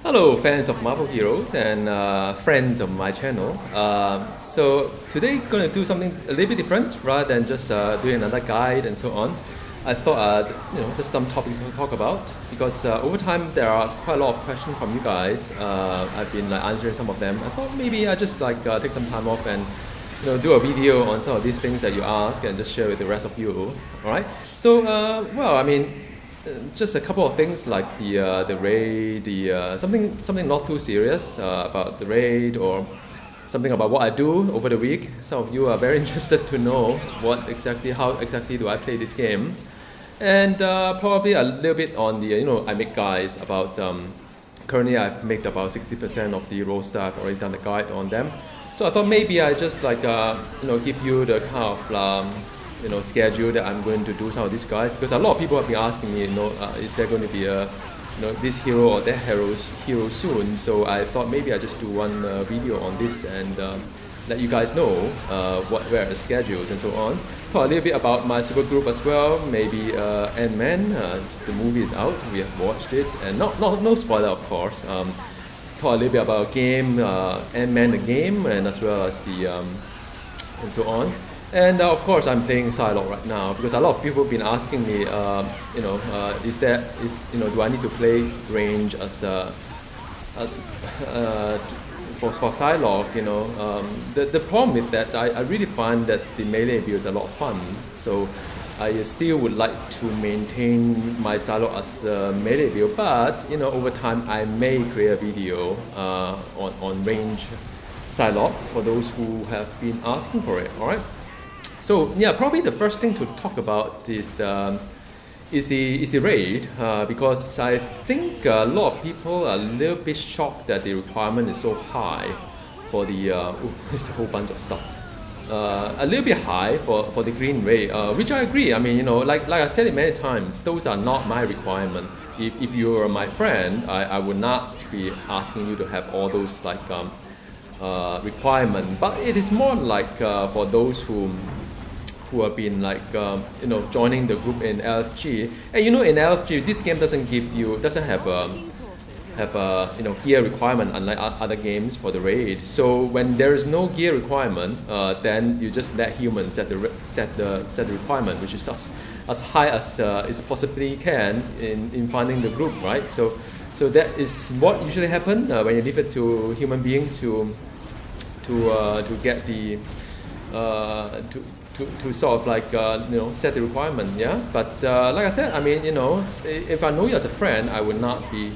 Hello, fans of Marvel heroes and friends of my channel. So today, going to do something a little bit different rather than just doing another guide and so on. I thought, just some topic to talk about because over time there are quite a lot of questions from you guys. I've been answering some of them. I thought maybe I just take some time off and do a video on some of these things that you ask and just share with the rest of you. All right. So just a couple of things like the raid, something not too serious about the raid or something about what I do over the week. Some of you are very interested to know how exactly do I play this game, and probably a little bit on the I make guides about. Currently, I've made about 60% of the roster. I've already done a guide on them. So I thought maybe I just give you the kind of schedule that I'm going to do some of these guys, because a lot of people have been asking me, is there going to be a this hero or that hero soon? So I thought maybe I just do one video on this and let you guys know where the schedules and so on. Talk a little bit about my super group as well. Maybe Ant-Man. The movie is out. We have watched it, and no spoiler, of course. Talk a little bit about game, Ant-Man the game, and as well as the and so on. And of course, I'm playing Psylocke right now because a lot of people have been asking me, do I need to play range for Psylocke? The problem with that, I really find that the melee build is a lot of fun. So I still would like to maintain my Psylocke as a melee build, but over time I may create a video on range Psylocke for those who have been asking for it. All right. So yeah, probably the first thing to talk about is the raid, because I think a lot of people are a little bit shocked that the requirement is so high for the it's a whole bunch of stuff. A little bit high for the green raid, which I agree. I mean, like I said it many times, those are not my requirement. If you are my friend, I would not be asking you to have all those requirement, but it is more like for those who have been joining the group in LFG. And in LFG, this game doesn't have a gear requirement unlike other games for the raid. So when there is no gear requirement, then you just let humans set the requirement, which is as high as it possibly can in finding the group, right? So that is what usually happens when you leave it to human being to get the to sort of set the requirement, yeah. But like I said, I mean, if I know you as a friend, I would not be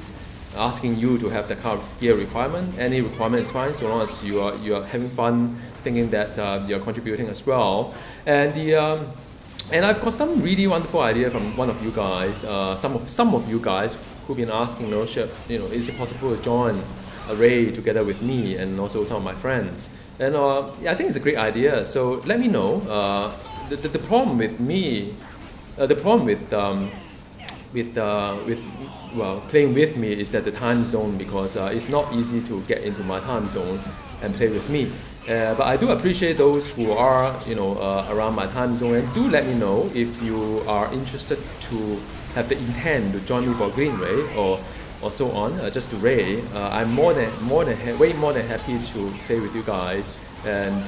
asking you to have the kind of gear requirement. Any requirement is fine, so long as you are having fun, thinking that you are contributing as well. And and I've got some really wonderful idea from one of you guys. Some of you guys who've been asking, is it possible to join a raid together with me and also some of my friends? And I think it's a great idea. So let me know. The problem with me, playing with me is that the time zone, because it's not easy to get into my time zone and play with me. But I do appreciate those who are around my time zone, and do let me know if you are interested to have the intent to join me for Green Ray or so on, just to raid. I'm way more than happy to play with you guys, and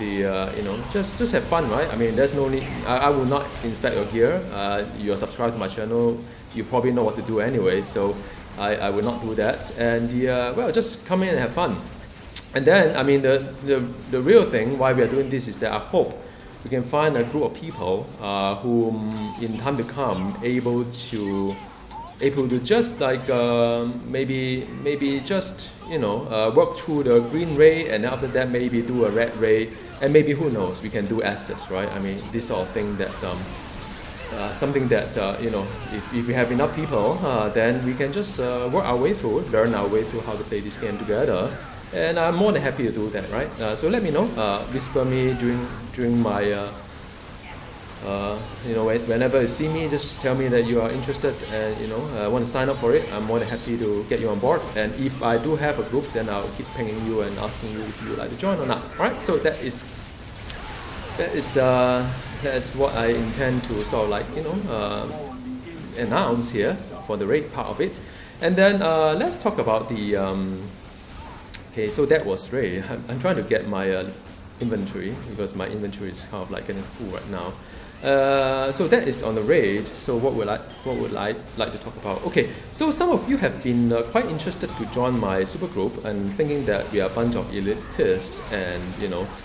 just have fun, right? I mean, there's no need. I will not inspect your gear. You are subscribed to my channel. You probably know what to do anyway, so I will not do that. And just come in and have fun. And then, I mean, the real thing why we are doing this is that I hope we can find a group of people who, in time to come, able to just maybe just work through the green ray, and after that maybe do a red ray, and maybe who knows, we can do assets, right? I mean, this sort of thing that something that if we have enough people, then we can just learn our way through how to play this game together. And I'm more than happy to do that, right? So let me know, whisper me during my whenever you see me, just tell me that you are interested and want to sign up for it. I'm more than happy to get you on board. And if I do have a group, then I'll keep pinging you and asking you if you would like to join or not. Right? So that's what I intend to sort of announce here for the raid part of it. And then let's talk about the. Okay, so that was Ray. I'm trying to get my inventory because my inventory is kind of like getting full right now. So that is on the raid. So what would I like to talk about? Okay, so some of you have been quite interested to join my supergroup and thinking that we are a bunch of elitists and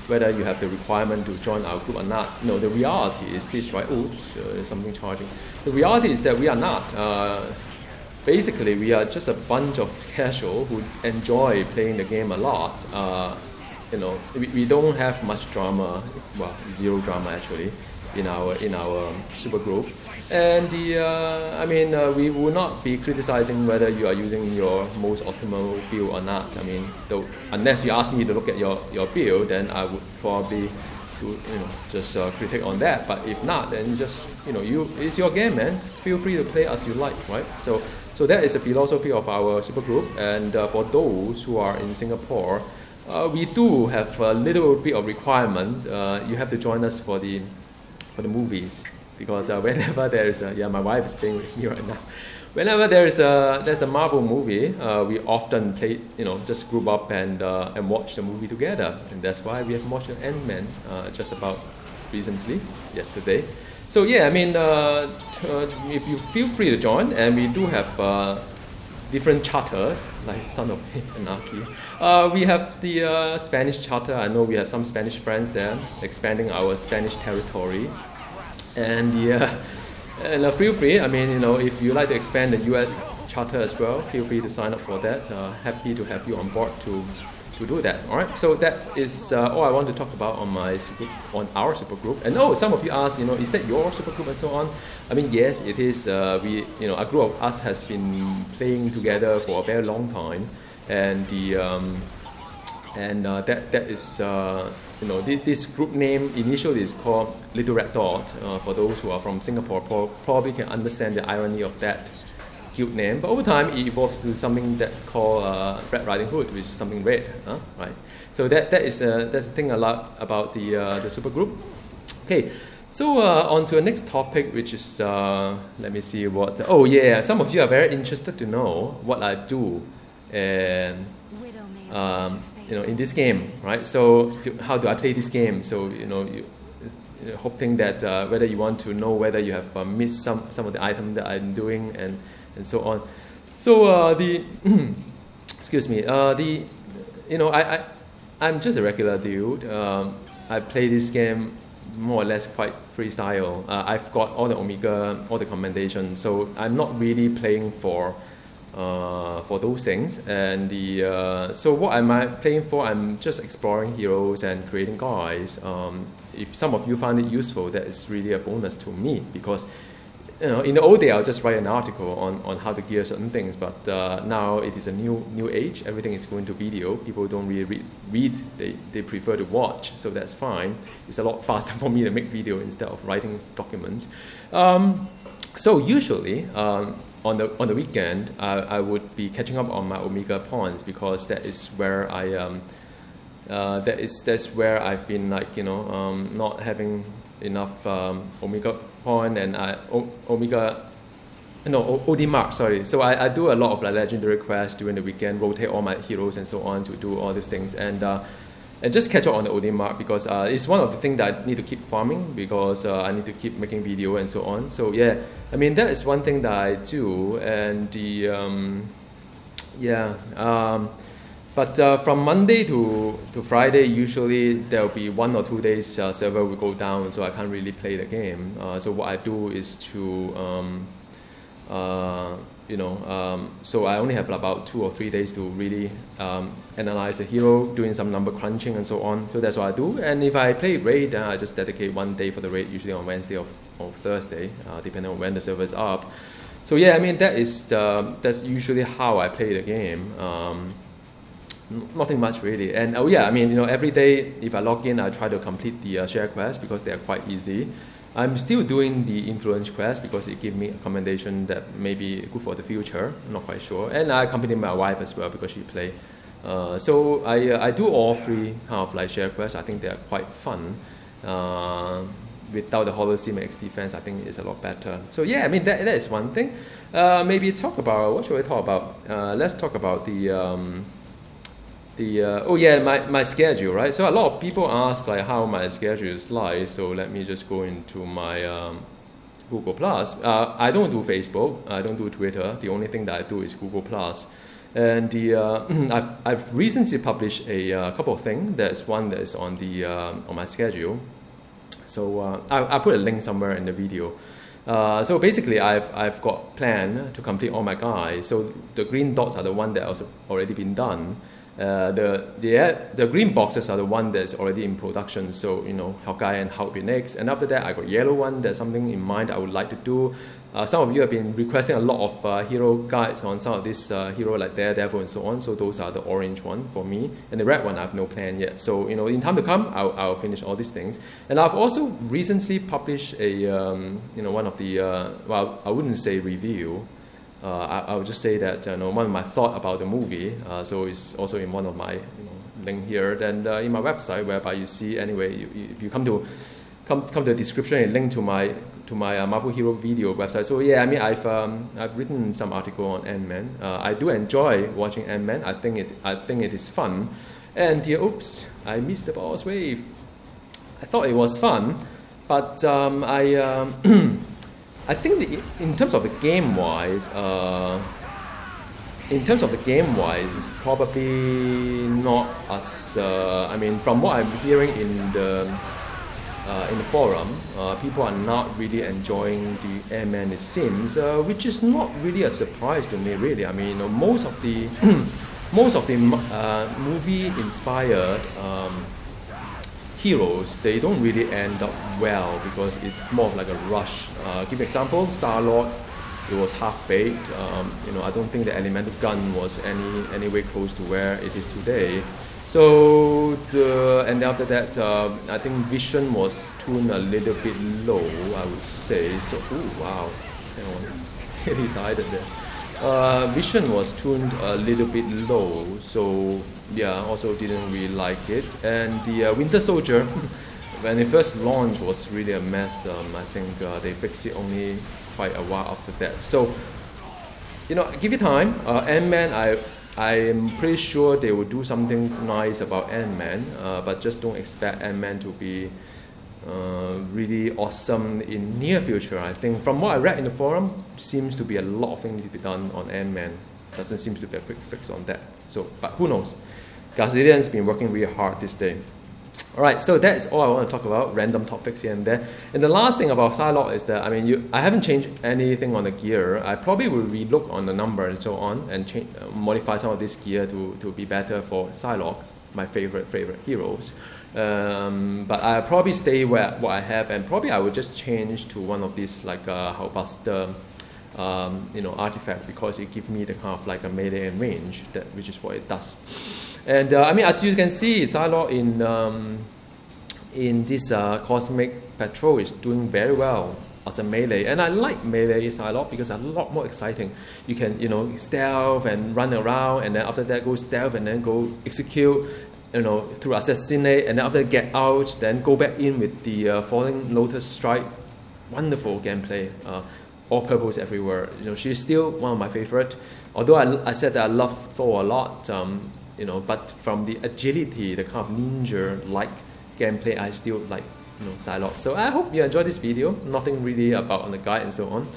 whether you have the requirement to join our group or not. No, the reality is this, right? Oops, there's something charging. The reality is that we are not. Basically, we are just a bunch of casual who enjoy playing the game a lot. We don't have much drama, well, zero drama actually, in our super group. And we will not be criticizing whether you are using your most optimal build or not. I mean, unless you ask me to look at your build, then I would probably just critique on that. But if not, then just it's your game, man. Feel free to play as you like, right? So that is the philosophy of our supergroup. And for those who are in Singapore, we do have a little bit of requirement. You have to join us for the movies, because whenever there is my wife is playing with me right now. Whenever there's a Marvel movie, we often play, just group up and watch the movie together, and that's why we have watched Ant-Man just about recently, yesterday. So yeah, I mean, if you feel free to join, and we do have different charters, like Son of Anarchy. We have the Spanish charter. I know we have some Spanish friends there, expanding our Spanish territory. And feel free. I mean, if you like to expand the U.S. charter as well, feel free to sign up for that. Happy to have you on board to do that. All right. So that is all I want to talk about on our super group. And some of you ask, is that your super group and so on? I mean, yes, it is. A group of us has been playing together for a very long time, and that is this group name initially is called Little Red Dot. For those who are from Singapore, probably can understand the irony of that guild name. But over time, it evolved to something that called Red Riding Hood, which is something red, right? So that's the thing a lot about the super group. Okay. So on to the next topic, which is let me see what. Some of you are very interested to know what I do, and in this game, right? So how do I play this game? So hoping that whether you want to know whether you have missed some of the items that I'm doing and so on. So excuse me. I'm just a regular dude. I play this game more or less quite freestyle. I've got all the Omega, all the commendations, so I'm not really playing for those things. And so what am I playing for? I'm just exploring heroes and creating guides. If some of you find it useful, that is really a bonus to me, because in the old day I'll just write an article on how to gear certain things, but now it is a new age. Everything is going to video. People don't really read, they prefer to watch, so that's fine. It's a lot faster for me to make video instead of writing documents. So usually on the weekend I would be catching up on my Omega points, because that is where that's where I've been not having enough Omega point and OD mark, sorry. So I do a lot of legendary quests during the weekend, rotate all my heroes and so on to do all these things, and just catch up on the OD mark, because it's one of the things that I need to keep farming, because I need to keep making video and so on. So yeah, I mean, that is one thing that I do. And but from Monday to Friday, usually there will be 1 or 2 days server will go down, so I can't really play the game. So what I do is to so I only have about 2 or 3 days to really analyze the hero, doing some number crunching and so on. So that's what I do. And if I play raid, then I just dedicate 1 day for the raid, usually on Wednesday or Thursday, depending on when the server is up. So yeah, I mean, that's usually how I play the game. Nothing much really. And every day if I log in, I try to complete the share quests, because they are quite easy. I'm still doing the influence quest because it gives me a commendation that may be good for the future. I'm not quite sure. And I accompany my wife as well, because she play. So I do all 3 kind of share quests. I think they are quite fun. without the Hollow Sim X defense, I think it's a lot better. So yeah, I mean that is one thing. Maybe talk about, what should we talk about? Let's talk about my schedule, right? So a lot of people ask like how my schedule is like. So let me just go into my Google Plus. I don't do Facebook. I don't do Twitter. The only thing that I do is Google Plus. And I've recently published a couple of things. There's one that is on my schedule. So I'll put a link somewhere in the video. So basically, I've got plan to complete all my guides. So the green dots are the one that also already been done. The green boxes are the one that's already in production. So how guy and how it be next. And after that, I got yellow one. There's something in mind I would like to do. Some of you have been requesting a lot of hero guides on some of this hero like Daredevil and so on. So those are the orange one for me. And the red one I have no plan yet. So in time to come, I'll finish all these things. And I've also recently published a one of the well, I wouldn't say review. I would just say that one of my thought about the movie. So it's also in one of my link here. And in my website, whereby you see anyway, if you come to the description and link to my Marvel Hero video website. So yeah, I mean I've written some article on Ant-Man. I do enjoy watching Ant-Man. I think it is fun. And oops, I missed the boss wave. I thought it was fun, but I think in terms of the game wise, it's probably not as. I mean, from what I'm hearing in the forum, people are not really enjoying the Ant-Man, it seems, which is not really a surprise to me, really. I mean, most of the movie-inspired heroes, they don't really end up well because it's more of like a rush. Give example, Star-Lord, it was half-baked. I don't think the elemental gun was any way close to where it is today. So and after that, I think Vision was tuned a little bit low, I would say. So wow, really died at there. Vision was tuned a little bit low, so yeah, also didn't really like it. And the Winter Soldier, when it first launched, was really a mess. I think they fixed it only quite a while after that. So give it time. Ant-Man, I'm pretty sure they will do something nice about Ant-Man, but just don't expect Ant-Man to be really awesome in near future. I think from what I read in the forum, seems to be a lot of things to be done on Ant-Man. Doesn't seem to be a quick fix on that. So, but who knows? Gazillian's been working really hard this day. Alright, so that's all I want to talk about, random topics here and there. And the last thing about Psylocke is that, I mean, I haven't changed anything on the gear. I probably will relook on the number and so on and modify some of this gear to be better for Psylocke, my favorite heroes. But I'll probably stay what I have, and probably I will just change to one of these like Hulkbuster artifact, because it gives me the kind of like a melee and range, which is what it does. And I mean, as you can see, Psylocke in this Cosmic Patrol is doing very well as a melee, and I like melee Psylocke because it's a lot more exciting. You can stealth and run around, and then after that go stealth and then go execute, through assassinate, and then after that get out, then go back in with the Falling Lotus Strike. Wonderful gameplay. All purples everywhere. She's still one of my favorite. Although I said that I love Thor a lot, but from the agility, the kind of ninja-like gameplay, I still like Psylocke. So I hope you enjoyed this video. Nothing really about on the guide and so on.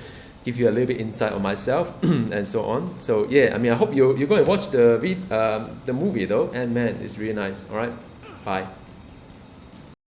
Give you a little bit insight on myself and so on. So yeah, I mean, I hope you're going to watch the movie though. And man, it's really nice. All right, bye.